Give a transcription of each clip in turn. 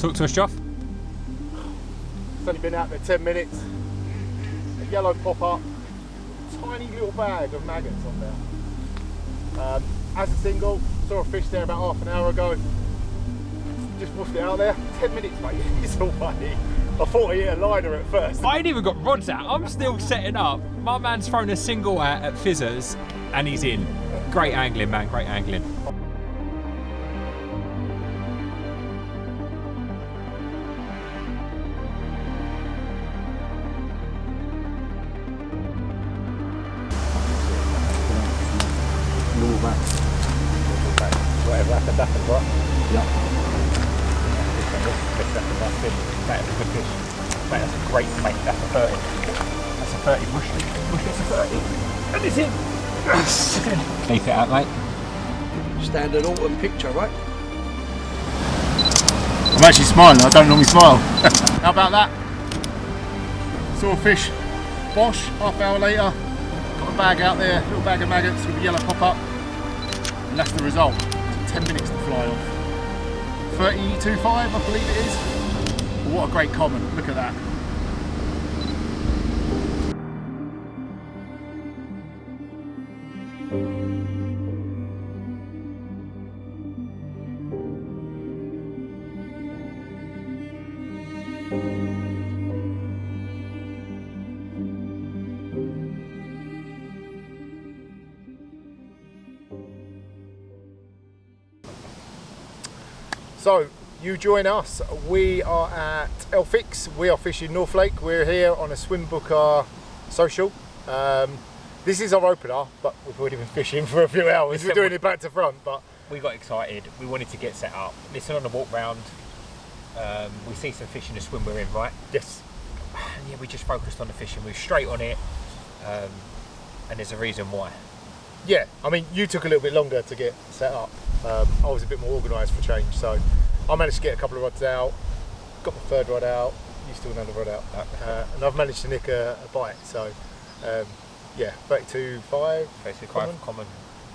Talk to us, Joff. It's only been out there 10 minutes. A yellow pop-up, tiny little bag of maggots on there. As a single, saw a fish there about half an hour ago. Just washed it out there. 10 minutes, mate. It's all funny. I thought I hit a liner at first. I ain't even got rods out. I'm still setting up. My man's thrown a single out at Fizzers and he's in. Great angling, man. Great angling. Whatever happened, happened, right? Yeah. That's a good fish. Mate, that's a great mate. That's a 30. That's a 30 bush. That's a 30. And it's in. Yes. It's in. Leave it out, mate. Standard autumn picture, right? I'm actually smiling. I don't normally smile. How about that? Saw a fish. Bosh. Half hour later. Got a bag out there. Little bag of maggots with a yellow pop-up. And that's the result. It took 10 minutes to fly off. 32.5, I believe it is. What a great common, look at that. So, you join us. We are at Elphicks. We are fishing North Lake. We're here on a Swimbooker social. This is our opener, but we've already been fishing for a few hours. We're doing it back to front, but we got excited. We wanted to get set up. Listen on the walk round. We see some fish in the swim we're in, right? yes. And yeah, we just focused on the fishing. We were straight on it, and there's a reason why. Yeah, I mean, you took a little bit longer to get set up. I was a bit more organised for change, so I managed to get a couple of rods out, got my third rod out, you still another rod out, and I've managed to nick a bite, so yeah, 32.5 common.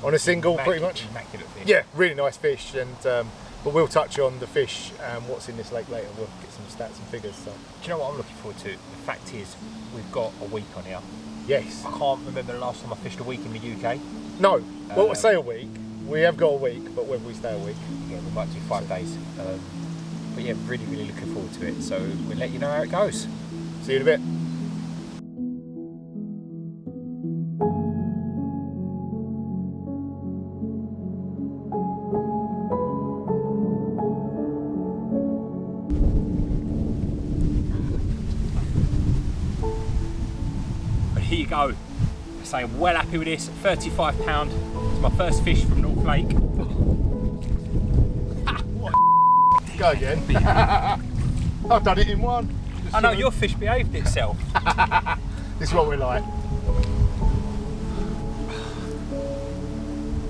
On a single, pretty much. Immaculate fish. Yeah, really nice fish, and but we'll touch on the fish and what's in this lake later. We'll get some stats and figures. So. Do you know what I'm looking forward to? The fact is, we've got a week on here. Yes. I can't remember the last time I fished a week in the UK. No, well, I say a week. We have got a week, but whether we stay a week. Yeah, we might do 5 days. But yeah, really, really looking forward to it. So we'll let you know how it goes. See you in a bit. But here you go. I say I'm well happy with this. £35. It's my first fish from North Lake. Go again. I've done it in one. I know, your fish behaved itself. This is what we're like.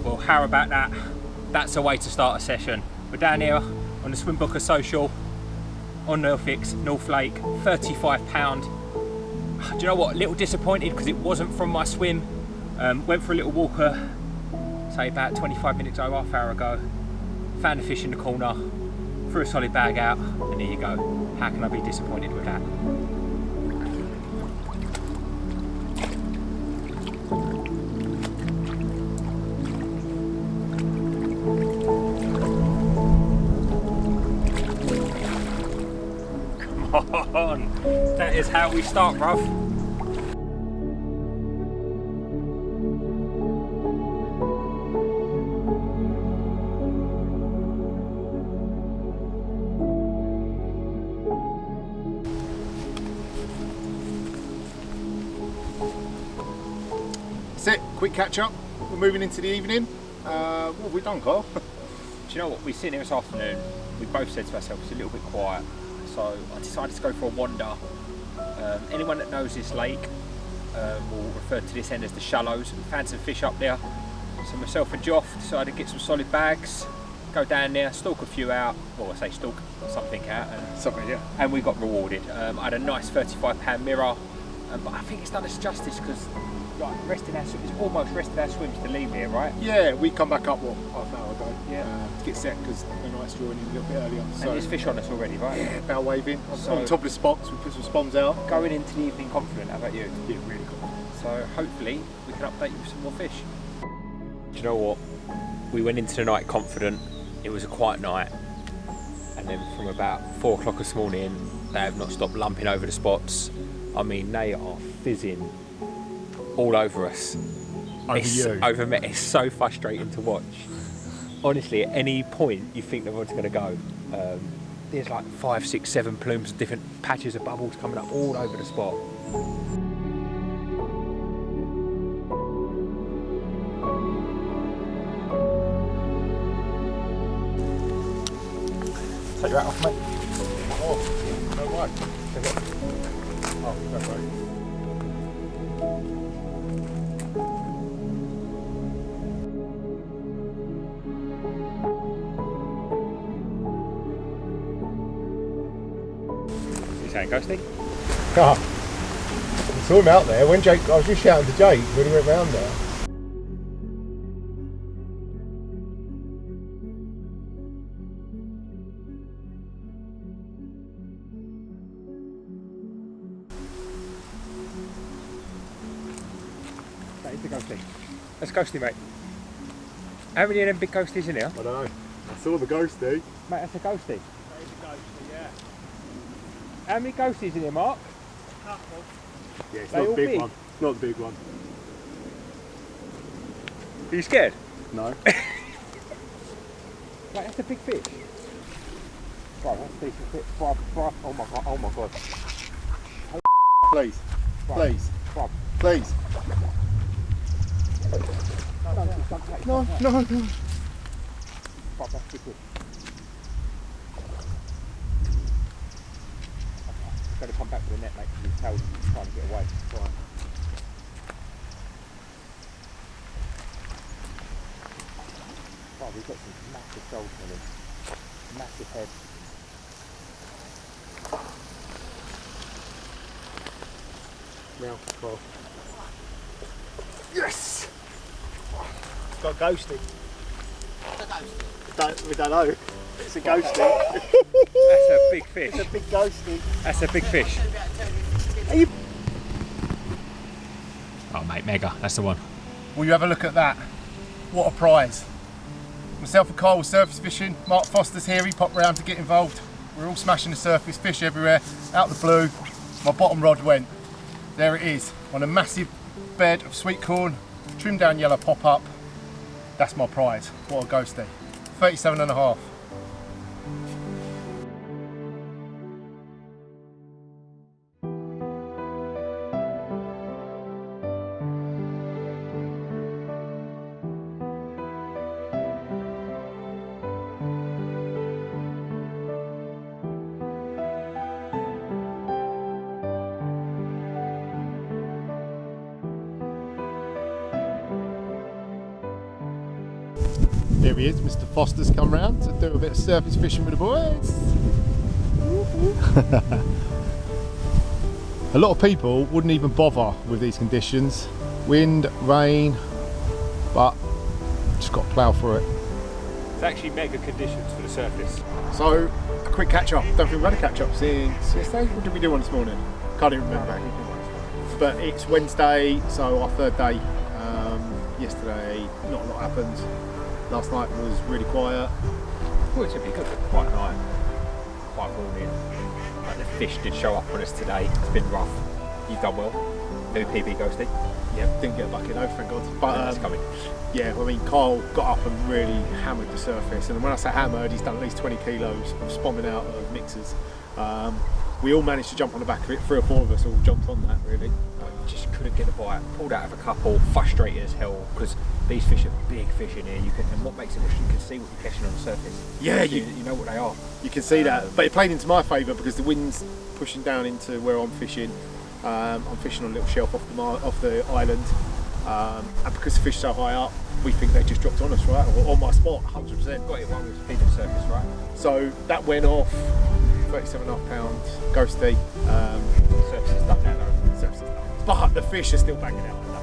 Well, how about that? That's a way to start a session. We're down here on the Swimbooker social on Elphicks, North Lake, £35. Do you know what? A little disappointed because it wasn't from my swim. Went for a little walker, say about 25 minutes or half hour ago. Found a fish in the corner, threw a solid bag out, and there you go. How can I be disappointed with that? Come on, that is how we start, bruv. That's it, quick catch up. We're moving into the evening. What have we done, Carl? Do you know what? We're sitting here this afternoon. We both said to ourselves it's a little bit quiet, so I decided to go for a wander. Anyone that knows this lake will refer to this end as the shallows. We found some fish up there, so myself and Joff decided to get some solid bags, go down there, stalk a few out. Well, I say stalk something out, and we got rewarded. I had a nice £35 mirror, but I think it's done us justice because like resting our it's almost resting our swims to leave here, right? Yeah, we come back up half an hour ago. Yeah. To get set because the night's joining a little bit earlier. And So there's fish on us already, right? yeah, bow waving So- on top of the spots. We put some spoms out. Going into the evening confident, how about you? Yeah, really cool. So hopefully we can update you with some more fish. Do you know what? We went into the night confident. It was a quiet night. And then from about 4 o'clock this morning, they have not stopped lumping over the spots. I mean, they are fizzing all over us. Over me. It's so frustrating to watch. Honestly, at any point you think the rod's going to go, there's like 5, 6, 7 plumes of different patches of bubbles coming up all over the spot. Take your hat off, mate. Oh, no way. Oh, that's right. You saying ghosty? Ah, I saw him out there when Jake. I was just shouting to Jake when he went round there. That is the ghosty. That's ghosty, mate. How many of them big ghosties in here? I don't know. I saw the ghosty. Mate, that's a ghosty. How many ghosties in here, Mark? Yeah, it's They not all the big big? one. Not the big one. Are you scared? No. Mate, that's a big fish. Right, that's a decent fish. Bruv, oh my god, oh my god. Please. Bruv, Please. bruv. Please. No, no, no. Bruv, that's a big fish. He's going to come back to the net, mate, because his tail's trying to get away. Right. Oh, we've got some massive shoulders on him. Massive head. Now, Carl. Yes! Got ghosty. We don't know. It's a ghosty. That's a big fish. It's a big ghosty. That's a big fish. Oh mate, mega, that's the one. Will you have a look at that? What a prize. Myself and Kyle were surface fishing. Mark Foster's here, he popped round to get involved. We're all smashing the surface, fish everywhere, out the blue. My bottom rod went. There it is, on a massive bed of sweet corn, trimmed down yellow pop-up. That's my prize. What a ghosty. 37.5. There he is, Mr. Foster's come round to do a bit of surface fishing with the boys. A lot of people wouldn't even bother with these conditions. Wind, rain, but just got to plough through it. It's actually mega conditions for the surface. So, a quick catch up. Don't think we've had a catch up since yesterday. What did we do on this morning? Can't even remember. But it's Wednesday, so our third day. Yesterday, not a lot happened. Last night was really quiet. Well, it's a bit good, quite night, quite morning. Like the fish did show up on us today. It's been rough. You've done well. No PB ghosty. Yeah, didn't get a bucket though, thank God. But It's coming. yeah, I mean, Kyle got up and really hammered the surface. And when I say hammered, he's done at least 20 kilos of spomming out of mixers. We all managed to jump on the back of it. 3 or 4 of us all jumped on that, really. Just couldn't get a bite. Pulled out of a couple. Frustrated as hell because these fish are big fish in here. And what makes it interesting, you can see what you're catching on the surface. Yeah, you know what they are. You can see that, but it played into my favour because the wind's pushing down into where I'm fishing. I'm fishing on a little shelf off the island, and because the fish are so high up, we think they just dropped on us, right? Or on my spot, 100%. Got it one with feeding surface, right? So that went off. 37.5 pound ghosty. Surface is done now, though. Surface is done. But the fish are still banging out like that.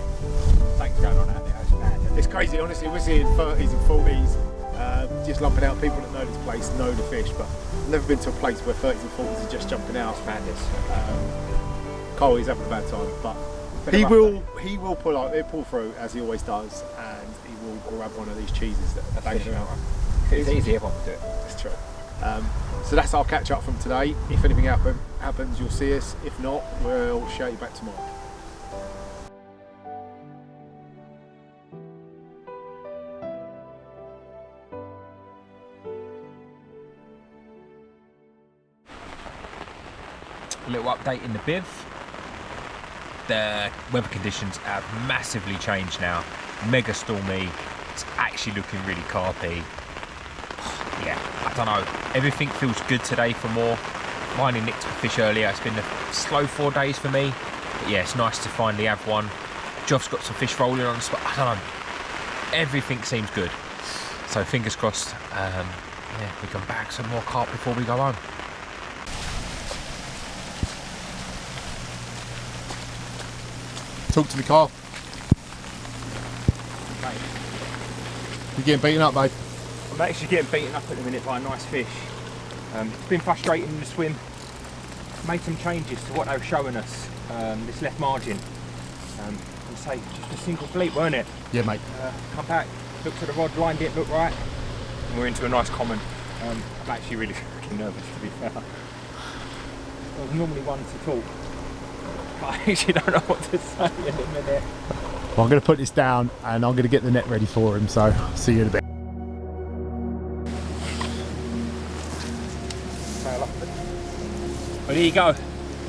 going on out there. It's mad. It's crazy, honestly. We're seeing 30s and 40s, just lumping out. People that know this place know the fish, but I've never been to a place where 30s and 40s are just jumping out. It's madness. Cole is having a bad time, but he will pull through as he always does, and he will grab one of these cheeses that are banging around. It's easy, everyone can do it. It's true. So that's our catch up from today. If anything happens, you'll see us. If not, we'll show you back tomorrow. A little update in the Biv. The weather conditions have massively changed now. Mega stormy. It's actually looking really carpy. Yeah, I don't know. Everything feels good today for more. Finally nicked a fish earlier. It's been a slow 4 days for me. But yeah, it's nice to finally have one. Joff's got some fish rolling on the spot. I don't know. Everything seems good. So fingers crossed. Yeah, we can bag some more carp before we go home. Talk to me, Carl. Mate, You're getting beaten up, mate. I'm actually getting beaten up at the minute by a nice fish. It's been frustrating in the swim. Made some changes to what they were showing us. This left margin. And say just a single bleep, weren't it? Yeah, mate. Come back, looked at the rod, line didn't look right, and we're into a nice common. I'm actually really fucking nervous, to be fair. I was normally one to talk, but I actually don't know what to say in a minute. Well, I'm going to put this down and I'm going to get the net ready for him, so see you in a bit. Well, there you go.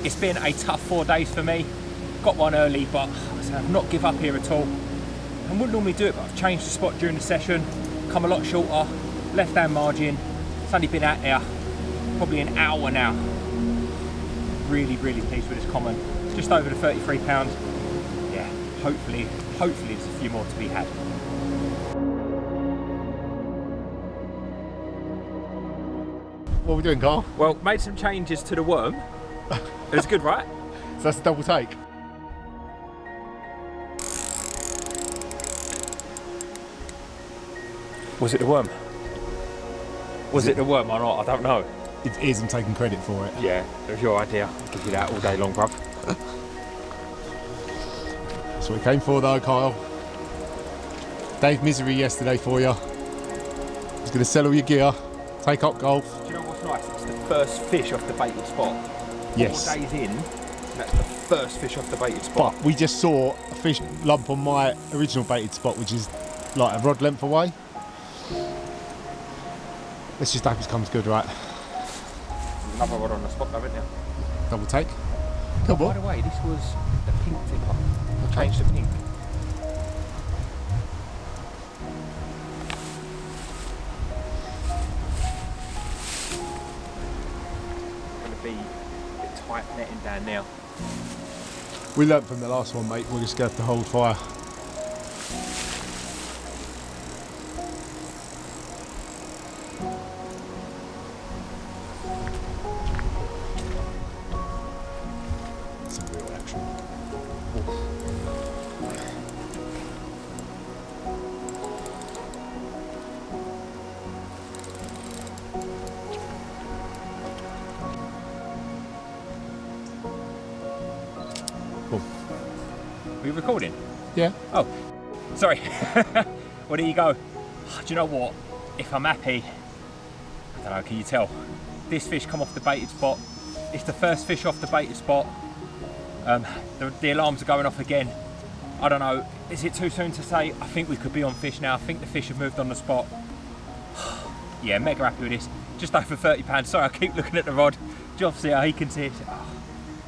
It's been a tough 4 days for me. Got one early, but I've not give up here at all. I wouldn't normally do it, but I've changed the spot during the session, come a lot shorter, left hand margin. It's only been out there probably an hour now. Really, really pleased with this common. It's just over the £33. Yeah, hopefully there's a few more to be had. What are we doing, Carl? Well, made some changes to the worm. It was good, right? So that's a double take. Was it the worm? Was it the worm or not? I don't know. It is, I'm taking credit for it. Yeah, it was your idea. I'll give you that all day long, bruv. That's what we came for though, Kyle. Dave Misery yesterday for you. He's going to sell all your gear, take up golf. Do you know what's nice? It's the first fish off the baited spot. Yes. 4 days in, and that's the first fish off the baited spot. But we just saw a fish lump on my original baited spot, which is like a rod length away. Let's just hope it comes good, right? There's another rod on the spot though, isn't there? Double take. Come By on. the way, this was the pink tipper. I changed the pink. Going to be a bit tight netting down now. We learnt from the last one, mate. We're just going to have to hold fire. Some real action. Are you recording? Yeah. Oh, sorry. Well, there you go. Do you know what? If I'm happy, I don't know, can you tell? This fish come off the baited spot. It's the first fish off the baited spot. The alarms are going off again. I don't know, is it too soon to say? I think we could be on fish now. I think the fish have moved on the spot. Yeah, mega happy with this. Just over £30. Sorry, I keep looking at the rod. Joff's here, he can see it. Oh.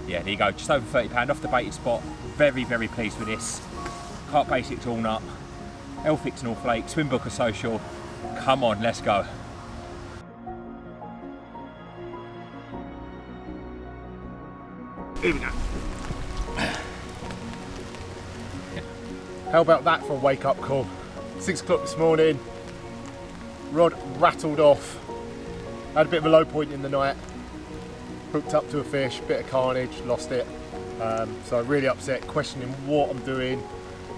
Yeah, there you go, just over £30 off the baited spot. Very, very pleased with this. Carp Basics all nut. Elphicks North Lake, Swimbooker Social. Come on, let's go. Here we go. How about that for a wake up call? 6 o'clock this morning, rod rattled off, had a bit of a low point in the night, hooked up to a fish, bit of carnage, lost it. So really upset, questioning what I'm doing,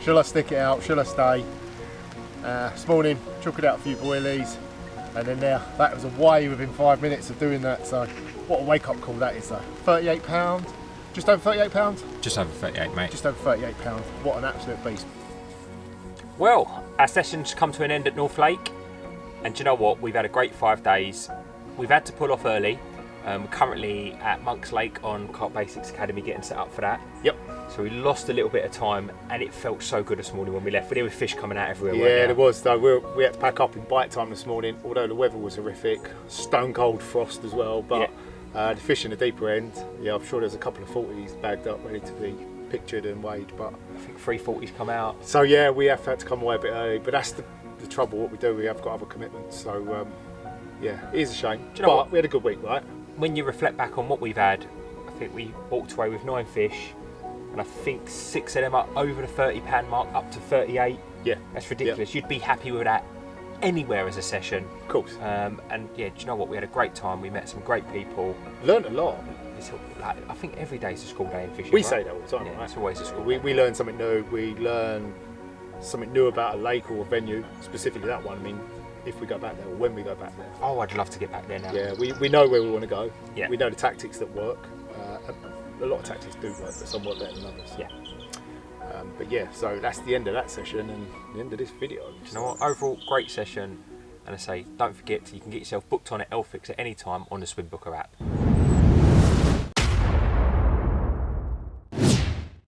shall I stick it out, shall I stay? This morning, chucked out a few boilies, and then there, that was away within 5 minutes of doing that, so what a wake-up call that is though. £38, just over £38? Just over 38, mate. Just over £38, what an absolute beast. Well, our session's come to an end at North Lake, and do you know what? We've had a great 5 days. We've had to pull off early. We're currently at Monk's Lake on Carp Basics Academy getting set up for that. Yep. So we lost a little bit of time, and it felt so good this morning when we left. There were fish coming out everywhere. Yeah, there was though. We had to pack up in bite time this morning, although the weather was horrific. Stone cold frost as well, but the fish in the deeper end, yeah, I'm sure there's a couple of 40s bagged up ready to be pictured and weighed, but I think 3 40s come out. So yeah, we have had to come away a bit early, but that's the trouble. What we do, we have got other commitments, so yeah, it is a shame. Do you know what? We had a good week, right? When you reflect back on what we've had, I think we walked away with 9 fish, and I think 6 of them are over the £30 mark, up to 38. Yeah, that's ridiculous. You'd be happy with that anywhere as a session. Of course. And yeah, do you know what? We had a great time. We met some great people. Learned a lot. It's like, I think every day's a school day in fishing. We right? say that all the time, yeah, right? It's always a school We day. learn something new. We learn something new about a lake or a venue, specifically that one. I mean, if we go back there or when we go back there. Oh, I'd love to get back there now. Yeah, we know where we want to go. Yeah. We know the tactics that work. A lot of tactics do work, but some work better than others. Yeah. But yeah, so that's the end of that session and the end of this video. Do you know what? Overall, great session. And I say, don't forget, you can get yourself booked on at Elphicks at any time on the Swimbooker app.